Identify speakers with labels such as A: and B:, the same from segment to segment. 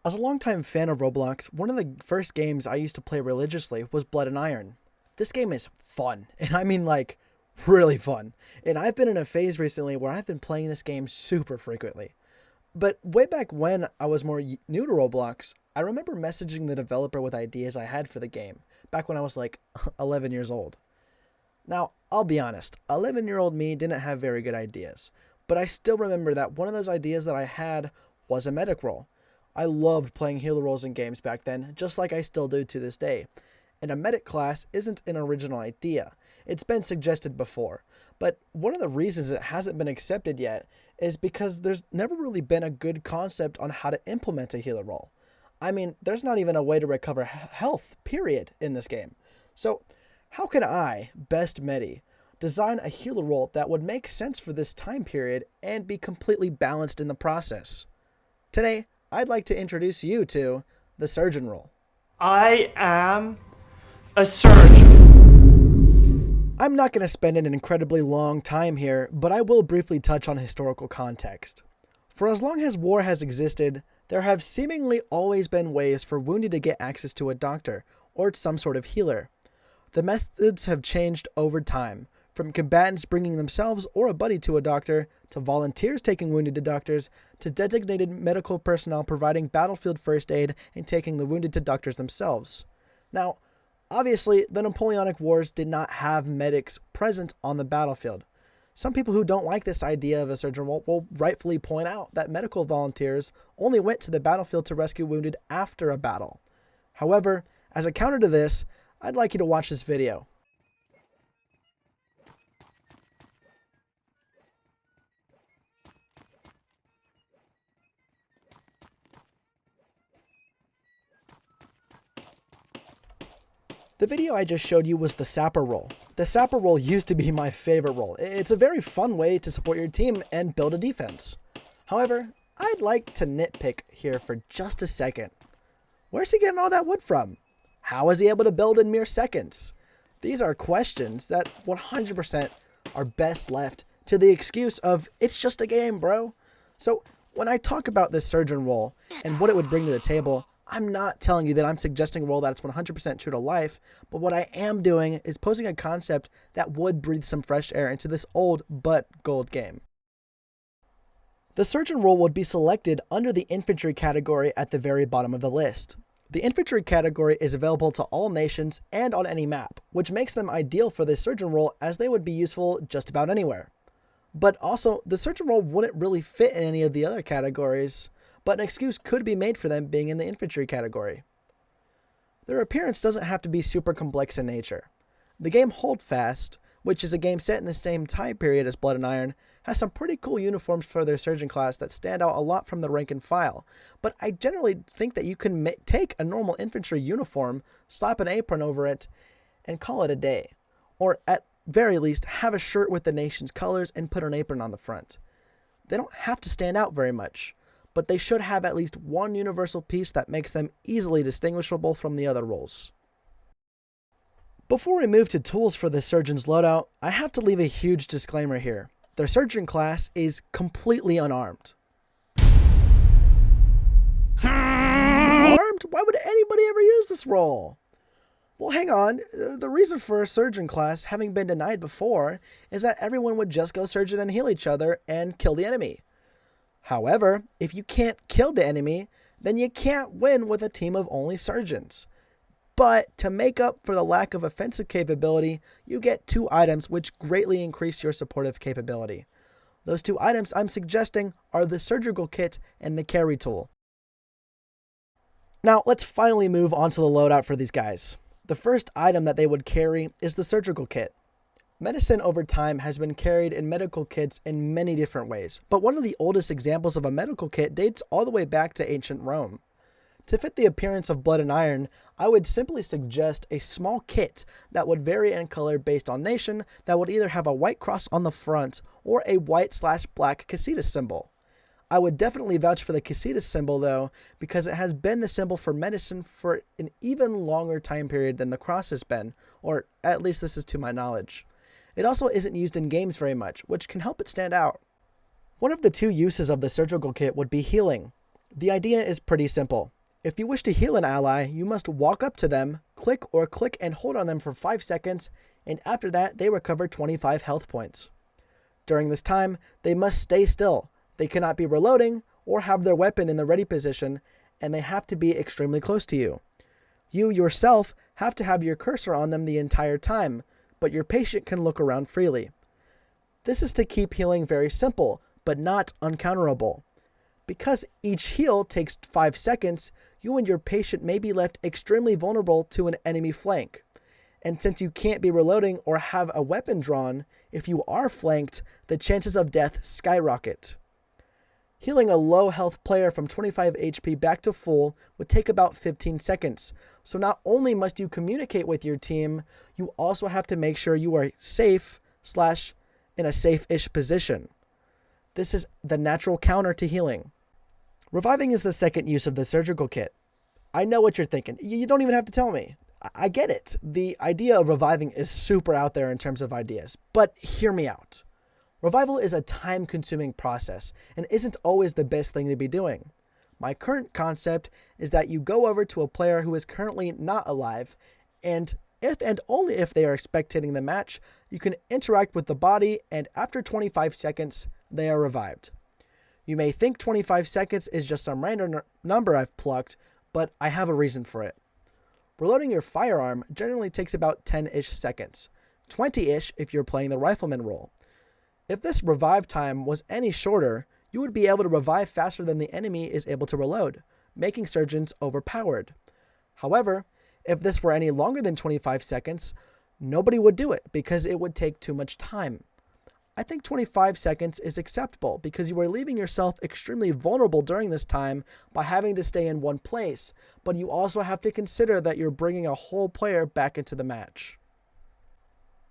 A: As a longtime fan of Roblox, one of the first games I used to play religiously was Blood and Iron. This game is fun, and I mean like really fun. And I've been in a phase recently where I've been playing this game super frequently. But way back when I was more new to Roblox, I remember messaging the developer with ideas I had for the game, back when I was like 11 years old. Now, I'll be honest, 11-year-old me didn't have very good ideas, but I still remember that one of those ideas that I had was a medic role. I loved playing healer roles in games back then, just like I still do to this day. And a medic class isn't an original idea. It's been suggested before, but one of the reasons it hasn't been accepted yet is because there's never really been a good concept on how to implement a healer role. I mean, there's not even a way to recover health, period, in this game. So, how can I, Best Medi, design a healer role that would make sense for this time period and be completely balanced in the process? Today, I'd like to introduce you to the surgeon role.
B: I am a surgeon.
A: I'm not going to spend an incredibly long time here, but I will briefly touch on historical context. For as long as war has existed, there have seemingly always been ways for wounded to get access to a doctor or some sort of healer. The methods have changed over time, from combatants bringing themselves or a buddy to a doctor, to volunteers taking wounded to doctors, to designated medical personnel providing battlefield first aid and taking the wounded to doctors themselves. Now, obviously, the Napoleonic Wars did not have medics present on the battlefield. Some people who don't like this idea of a surgeon will rightfully point out that medical volunteers only went to the battlefield to rescue wounded after a battle. However, as a counter to this, I'd like you to watch this video. The video I just showed you was the sapper role. The sapper role used to be my favorite role. It's a very fun way to support your team and build a defense. However, I'd like to nitpick here for just a second. Where's he getting all that wood from? How is he able to build in mere seconds? These are questions that 100% are best left to the excuse of, it's just a game, bro. So when I talk about this surgeon role and what it would bring to the table, I'm not telling you that I'm suggesting a role that's 100% true to life, but what I am doing is posing a concept that would breathe some fresh air into this old but gold game. The surgeon role would be selected under the infantry category at the very bottom of the list. The infantry category is available to all nations and on any map, which makes them ideal for this surgeon role as they would be useful just about anywhere. But also, the surgeon role wouldn't really fit in any of the other categories, but an excuse could be made for them being in the infantry category. Their appearance doesn't have to be super complex in nature. The game Holdfast, which is a game set in the same time period as Blood and Iron, has some pretty cool uniforms for their surgeon class that stand out a lot from the rank and file, but I generally think that you can take a normal infantry uniform, slap an apron over it, and call it a day. Or at very least, have a shirt with the nation's colors and put an apron on the front. They don't have to stand out very much, but they should have at least one universal piece that makes them easily distinguishable from the other roles. Before we move to tools for the surgeon's loadout, I have to leave a huge disclaimer here. Their surgeon class is completely unarmed. Armed? Why would anybody ever use this role? Well, hang on. The reason for a surgeon class having been denied before is that everyone would just go surgeon and heal each other and kill the enemy. However, if you can't kill the enemy, then you can't win with a team of only surgeons. But to make up for the lack of offensive capability, you get two items which greatly increase your supportive capability. Those two items I'm suggesting are the surgical kit and the carry tool. Now let's finally move on to the loadout for these guys. The first item that they would carry is the surgical kit. Medicine over time has been carried in medical kits in many different ways, but one of the oldest examples of a medical kit dates all the way back to ancient Rome. To fit the appearance of Blood and Iron, I would simply suggest a small kit that would vary in color based on nation that would either have a white cross on the front or a white/black Casitas symbol. I would definitely vouch for the Casitas symbol though, because it has been the symbol for medicine for an even longer time period than the cross has been, or at least this is to my knowledge. It also isn't used in games very much, which can help it stand out. One of the two uses of the surgical kit would be healing. The idea is pretty simple. If you wish to heal an ally, you must walk up to them, click and hold on them for 5 seconds, and after that, they recover 25 health points. During this time, they must stay still. They cannot be reloading or have their weapon in the ready position, and they have to be extremely close to you. You yourself have to have your cursor on them the entire time, but your patient can look around freely. This is to keep healing very simple, but not uncounterable. Because each heal takes 5 seconds, you and your patient may be left extremely vulnerable to an enemy flank. And since you can't be reloading or have a weapon drawn, if you are flanked, the chances of death skyrocket. Healing a low health player from 25 HP back to full would take about 15 seconds. So not only must you communicate with your team, you also have to make sure you are safe / in a safe-ish position. This is the natural counter to healing. Reviving is the second use of the surgical kit. I know what you're thinking. You don't even have to tell me. I get it. The idea of reviving is super out there in terms of ideas, but hear me out. Revival is a time-consuming process and isn't always the best thing to be doing. My current concept is that you go over to a player who is currently not alive, and if and only if they are spectating the match, you can interact with the body, and after 25 seconds, they are revived. You may think 25 seconds is just some random number I've plucked, but I have a reason for it. Reloading your firearm generally takes about 10-ish seconds, 20-ish if you're playing the rifleman role. If this revive time was any shorter, you would be able to revive faster than the enemy is able to reload, making surgeons overpowered. However, if this were any longer than 25 seconds, nobody would do it because it would take too much time. I think 25 seconds is acceptable because you are leaving yourself extremely vulnerable during this time by having to stay in one place, but you also have to consider that you're bringing a whole player back into the match.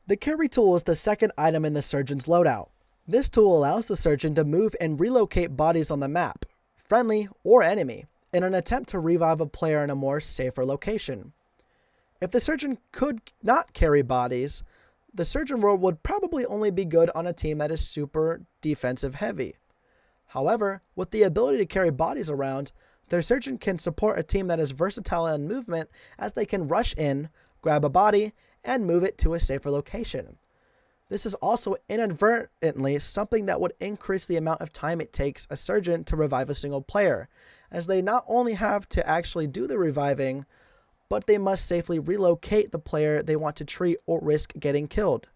A: The carry tool is the second item in the surgeon's loadout. This tool allows the surgeon to move and relocate bodies on the map, friendly or enemy, in an attempt to revive a player in a more safer location. If the surgeon could not carry bodies, the surgeon role would probably only be good on a team that is super defensive heavy. However, with the ability to carry bodies around, the surgeon can support a team that is versatile in movement as they can rush in, grab a body, and move it to a safer location. This is also inadvertently something that would increase the amount of time it takes a surgeon to revive a single player, as they not only have to actually do the reviving, but they must safely relocate the player they want to treat or risk getting killed.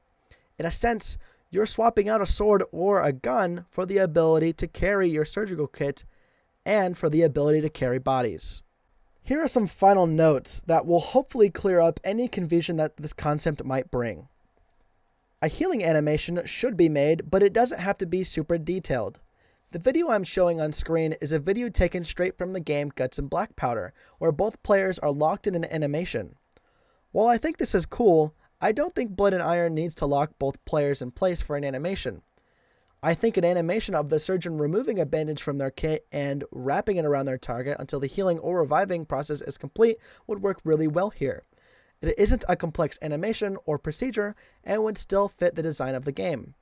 A: In a sense, you're swapping out a sword or a gun for the ability to carry your surgical kit and for the ability to carry bodies. Here are some final notes that will hopefully clear up any confusion that this concept might bring. A healing animation should be made, but it doesn't have to be super detailed. The video I'm showing on screen is a video taken straight from the game Guts and Black Powder, where both players are locked in an animation. While I think this is cool, I don't think Blood and Iron needs to lock both players in place for an animation. I think an animation of the surgeon removing a bandage from their kit and wrapping it around their target until the healing or reviving process is complete would work really well here. It isn't a complex animation or procedure and would still fit the design of the game.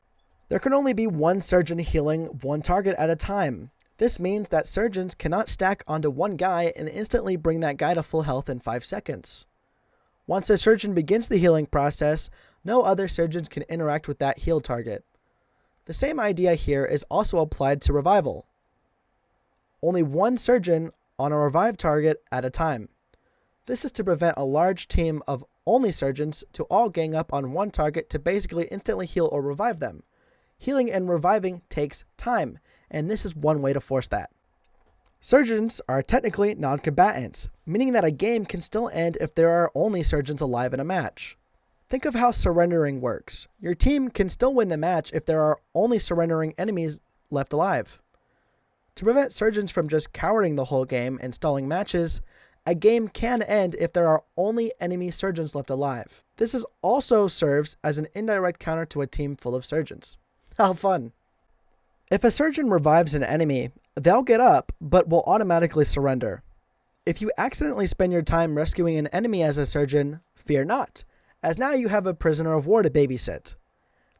A: There can only be one surgeon healing one target at a time. This means that surgeons cannot stack onto one guy and instantly bring that guy to full health in 5 seconds. Once a surgeon begins the healing process, no other surgeons can interact with that heal target. The same idea here is also applied to revival. Only one surgeon on a revive target at a time. This is to prevent a large team of only surgeons to all gang up on one target to basically instantly heal or revive them. Healing and reviving takes time, and this is one way to force that. Surgeons are technically non-combatants, meaning that a game can still end if there are only surgeons alive in a match. Think of how surrendering works. Your team can still win the match if there are only surrendering enemies left alive. To prevent surgeons from just cowering the whole game and stalling matches, a game can end if there are only enemy surgeons left alive. This also serves as an indirect counter to a team full of surgeons. How fun. If a surgeon revives an enemy, they'll get up, but will automatically surrender. If you accidentally spend your time rescuing an enemy as a surgeon, fear not, as now you have a prisoner of war to babysit.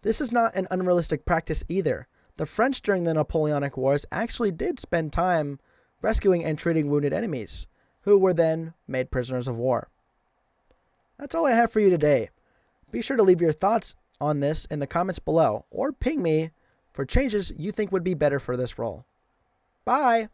A: This is not an unrealistic practice either. The French during the Napoleonic Wars actually did spend time rescuing and treating wounded enemies, who were then made prisoners of war. That's all I have for you today. Be sure to leave your thoughts on this in the comments below, or ping me for changes you think would be better for this role. Bye!